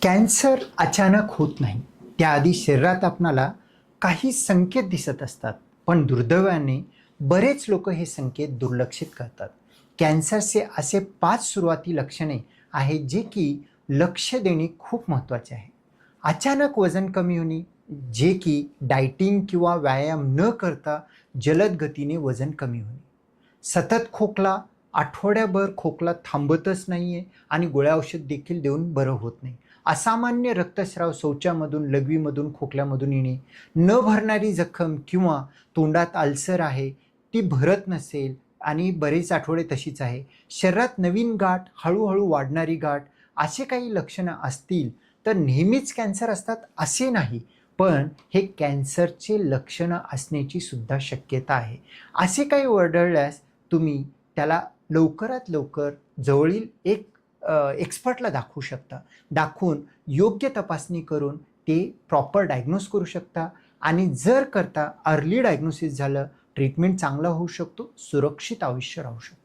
Cancer अचानक होत नाही. त्याआधी शरीरात आपणाला काही संकेत दिसत असतात, पण दुर्दैवाने बरेच लोक हे संकेत दुर्लक्षित करतात. कॅन्सरचे असे 5 सुरुवाती लक्षणे आहेत जे की लक्ष देणे खूप महत्त्वाचे आहे. अचानक वजन कमी होणे, जे की डायटिंग किंवा व्यायाम न करता जलद गतीने वजन कमी होणे. सतत खोकला, आठवड्याभर खोकला थांबतच नाहीये आणि गोळ्या औषध देखील देऊन बरं होत नाही. असामान्य रक्तस्राव शौचामधून, लघवीमधून, खोकल्यामधून येणे, न भरणारी जखम किंवा तोंडात अल्सर आहे ती भरत नसेल आणि बरेच आठवडे तशीच आहे. शरीरात नवीन गाठ, हळूहळू वाढणारी गाठ, असे काही लक्षणं असतील तर नेहमीच कॅन्सर असतात असे नाही, पण हे कॅन्सरचे लक्षणं असण्याची सुद्धा शक्यता आहे. असे काही आढळल्यास तुम्ही त्याला लवकरात लवकर जवळील एक एक्सपर्टला दाखवू शकता. दाखवून योग्य तपासणी करून ते प्रॉपर डायग्नोज करू शकता आणि जर करता अर्ली डायग्नोसिस झालं, ट्रीटमेंट चांगला होऊ शकतो, सुरक्षित आयुष्य राहू शकतो.